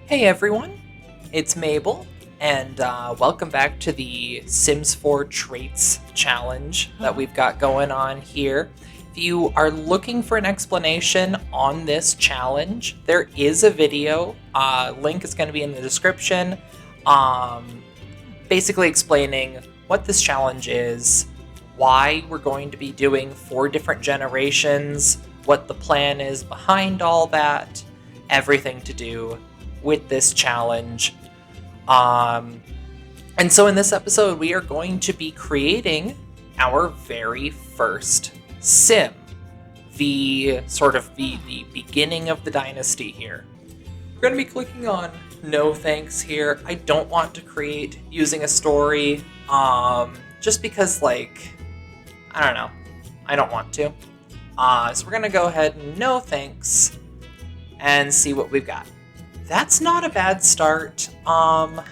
Hey everyone, it's Mabel, and welcome back to the Sims 4 Traits Challenge that we've got going on here. If you are looking for an explanation on this challenge, there is a video. Link is going to be in the description, basically explaining what this challenge is, why we're going to be doing 4 different generations, what the plan is behind all that, everything to do with this challenge. And so in this episode, we are going to be creating our very first sim, the beginning of the dynasty here. We're going to be clicking on no thanks here. I don't want to create using a story, just because, I don't know, I don't want to. So we're going to go ahead and no thanks and see what we've got. That's not a bad start. I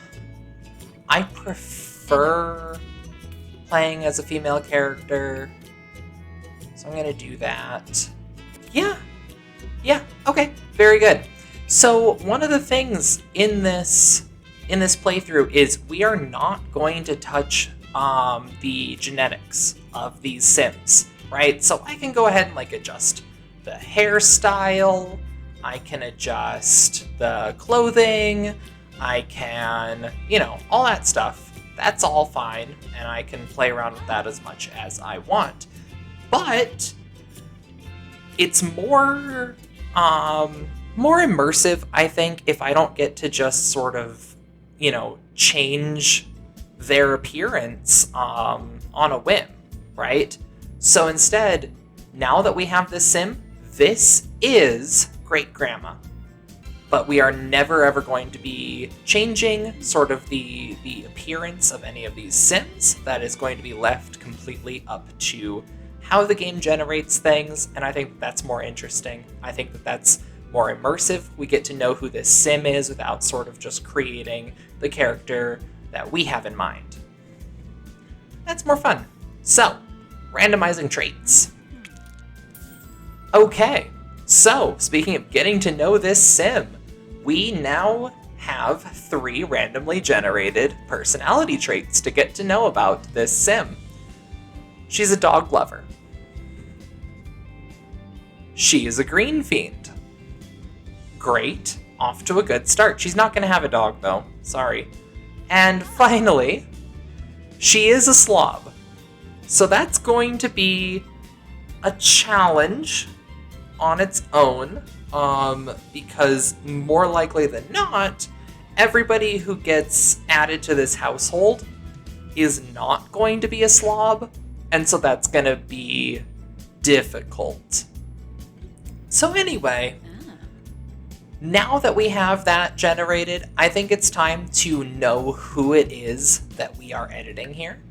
prefer playing as a female character, so I'm gonna do that. Yeah, okay, very good. So one of the things in this playthrough is we are not going to touch the genetics of these Sims, right? So I can go ahead and adjust the hairstyle, I can adjust the clothing, I can, all that stuff. That's all fine, and I can play around with that as much as I want. But it's more immersive, I think, if I don't get to just sort of, change their appearance on a whim, right? So instead, now that we have this sim, this is great-grandma. But we are never ever going to be changing sort of the appearance of any of these Sims. That is going to be left completely up to how the game generates things, and I think that's more interesting. I think that's more immersive. We get to know who this Sim is without sort of just creating the character that we have in mind. That's more fun. So, randomizing traits. Okay. So, speaking of getting to know this Sim, we now have 3 randomly generated personality traits to get to know about this Sim. She's a dog lover. She is a green fiend. Great, off to a good start. She's not going to have a dog, though. Sorry. And finally, she is a slob. So that's going to be a challenge on its own, because more likely than not, everybody who gets added to this household is not going to be a slob, and so that's going to be difficult. So anyway, now that we have that generated, I think it's time to know who it is that we are editing here.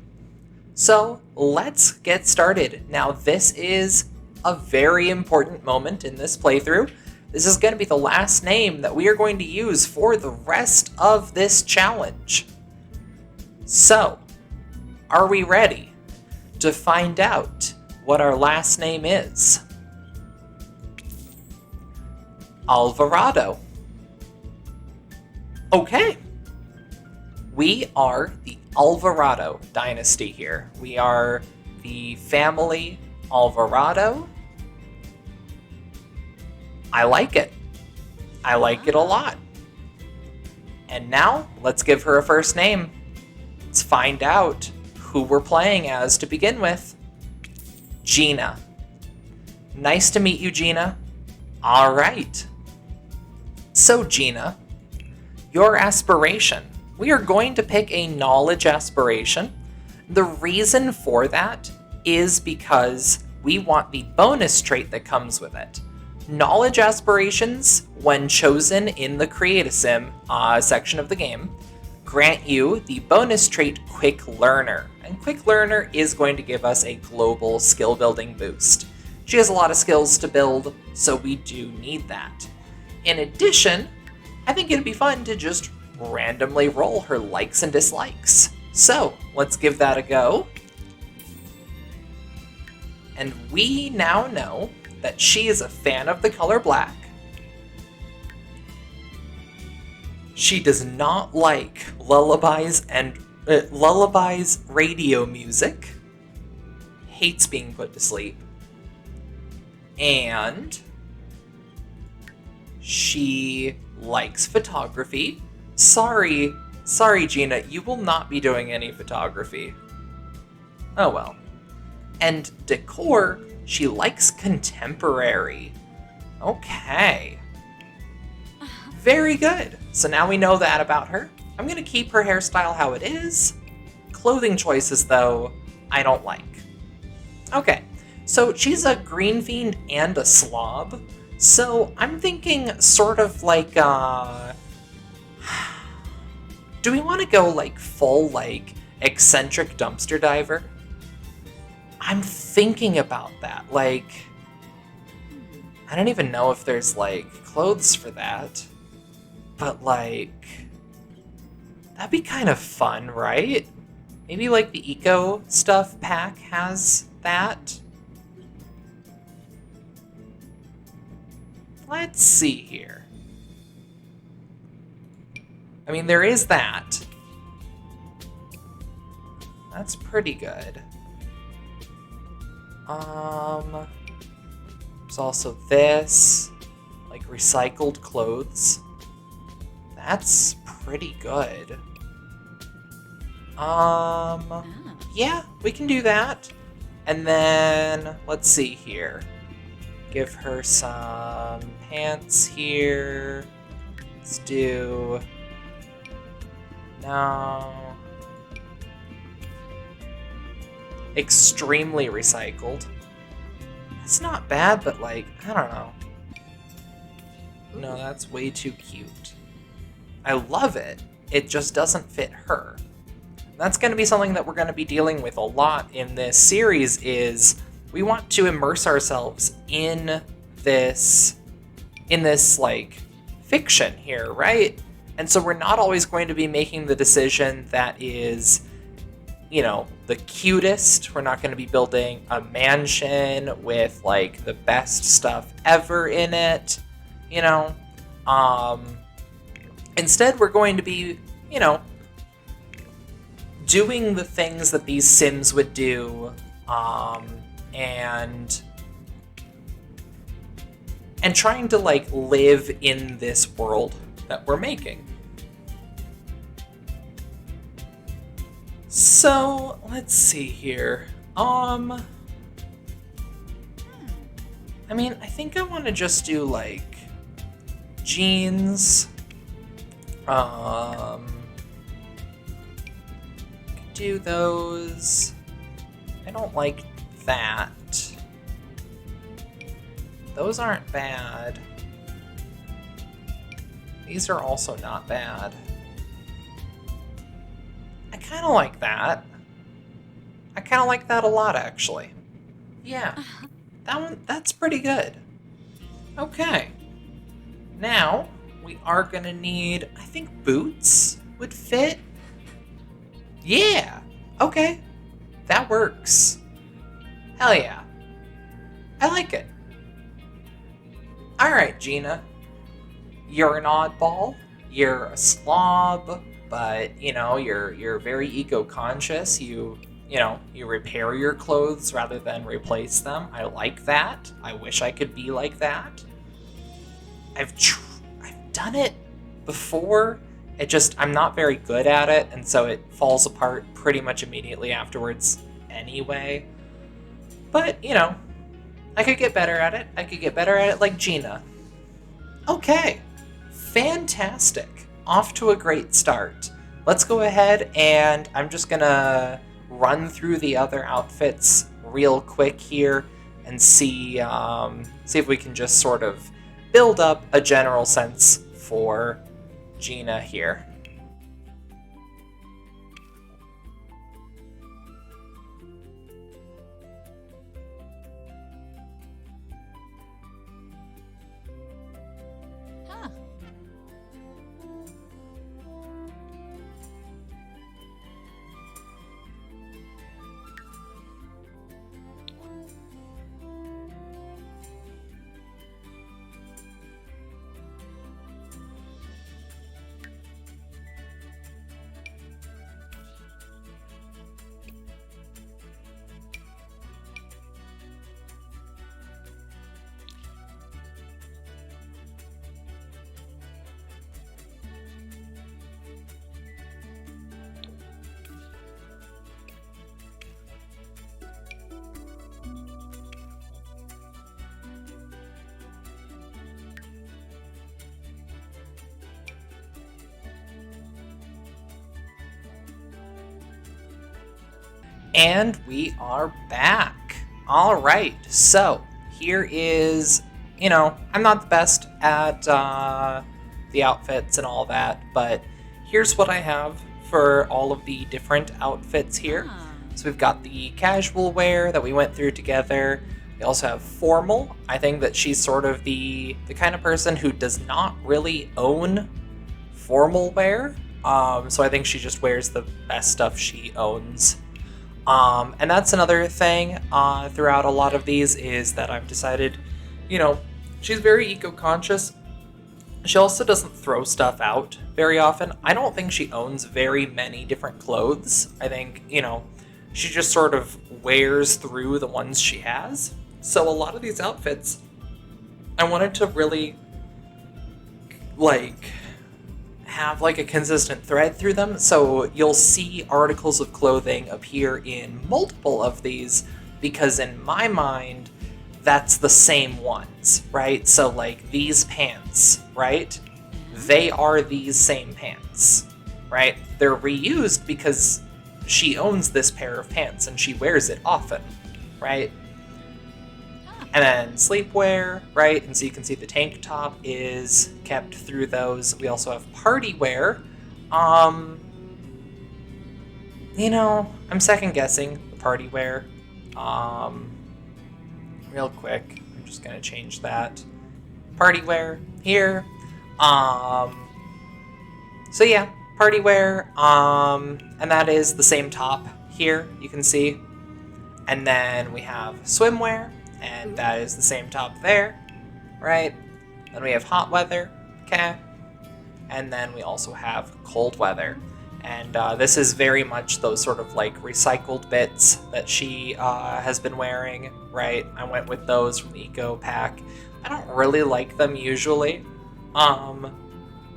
So let's get started. Now this is a very important moment in this playthrough. This is going to be the last name that we are going to use for the rest of this challenge. So, are we ready to find out what our last name is? Alvarado. Okay. We are the Alvarado dynasty here. We are the family Alvarado. I like it. I like it a lot. And now, let's give her a first name. Let's find out who we're playing as to begin with. Gina. Nice to meet you, Gina. All right. So, Gina, your aspiration. We are going to pick a knowledge aspiration. The reason for that is because we want the bonus trait that comes with it. Knowledge aspirations, when chosen in the Create a Sim section of the game, grant you the bonus trait Quick Learner. And Quick Learner is going to give us a global skill building boost. She has a lot of skills to build, so we do need that. In addition, I think it'd be fun to just randomly roll her likes and dislikes. So, let's give that a go. And we now know that she is a fan of the color black. She does not like lullabies and lullabies, radio music. Hates being put to sleep. And she likes photography. Sorry, Gina, you will not be doing any photography. Oh well. And decor, she likes contemporary. Okay. Very good. So now we know that about her. I'm going to keep her hairstyle how it is. Clothing choices, though, I don't like. Okay, so she's a green fiend and a slob. So I'm thinking sort of like, do we want to go like full like eccentric dumpster diver? I'm thinking about that. Like, I don't even know if there's like clothes for that. But like, that'd be kind of fun, right? Maybe like the eco stuff pack has that. Let's see here. I mean, there is that. That's pretty good. There's also this, like recycled clothes. That's pretty good. Yeah, we can do that. And then, let's see here. Give her some pants here. Let's do... No. Extremely recycled. That's not bad, but like, I don't know. No, that's way too cute. I love it. It just doesn't fit her. That's going to be something that we're going to be dealing with a lot in this series is we want to immerse ourselves in this like fiction here, right? And so we're not always going to be making the decision that is, you know, the cutest. We're not going to be building a mansion with like the best stuff ever in it, you know. Instead, we're going to be, you know, doing the things that these Sims would do, and trying to like live in this world that we're making. So let's see here. I mean, I think I want to just do like jeans. Do those. I don't like that. Those aren't bad. These are also not bad. I kind of like that. I kind of like that a lot, actually. Yeah, that's pretty good. Okay. Now, we are gonna need, I think boots would fit. Yeah, okay. That works. Hell yeah. I like it. Alright, Gina. You're an oddball. You're a slob, but you know, you're very eco-conscious. You repair your clothes rather than replace them. I like that. I wish I could be like that. I've done it before. I'm not very good at it, and so it falls apart pretty much immediately afterwards anyway. But, you know, I could get better at it. I could get better at it like Gina. Okay. Fantastic. Off to a great start. Let's go ahead and I'm just gonna run through the other outfits real quick here and see if we can just sort of build up a general sense for Gina here. Huh. And we are back. All right, so here is, I'm not the best at the outfits and all that, but here's what I have for all of the different outfits here. So we've got the casual wear that we went through together. We also have formal. I think that she's sort of the kind of person who does not really own formal wear. So I think she just wears the best stuff she owns. And that's another thing throughout a lot of these is that I've decided, she's very eco-conscious. She also doesn't throw stuff out very often. I don't think she owns very many different clothes. I think, she just sort of wears through the ones she has. So a lot of these outfits, I wanted to really, have a consistent thread through them, so you'll see articles of clothing appear in multiple of these, because in my mind that's the same ones, right? So these pants, right, they are these same pants, right? They're reused because she owns this pair of pants and she wears it often, right? And then sleepwear, right? And so you can see the tank top is kept through those. We also have party wear. I'm second guessing the party wear. Real quick, I'm just gonna change that. Party wear here. So yeah, party wear. And that is the same top here, you can see. And then we have swimwear. And that is the same top there, right? Then we have hot weather, okay? And then we also have cold weather. And this is very much those sort of recycled bits that she has been wearing, right? I went with those from the Eco Pack. I don't really like them usually. But,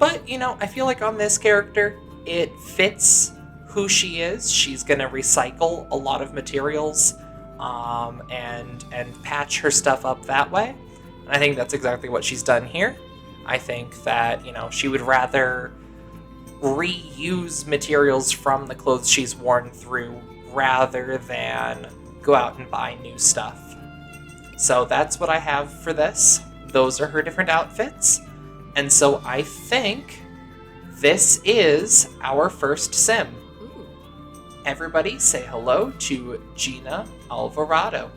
I feel like on this character, it fits who she is. She's gonna recycle a lot of materials. And patch her stuff up that way. And I think that's exactly what she's done here. I think that, she would rather reuse materials from the clothes she's worn through rather than go out and buy new stuff. So that's what I have for this. Those are her different outfits. And so I think this is our first sim. Everybody say hello to Gina Alvarado.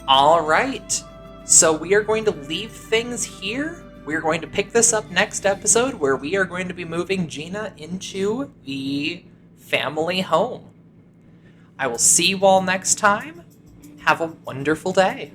All right, so we are going to leave things here. We are going to pick this up next episode where we are going to be moving Gina into the family home. I will see you all next time. Have a wonderful day.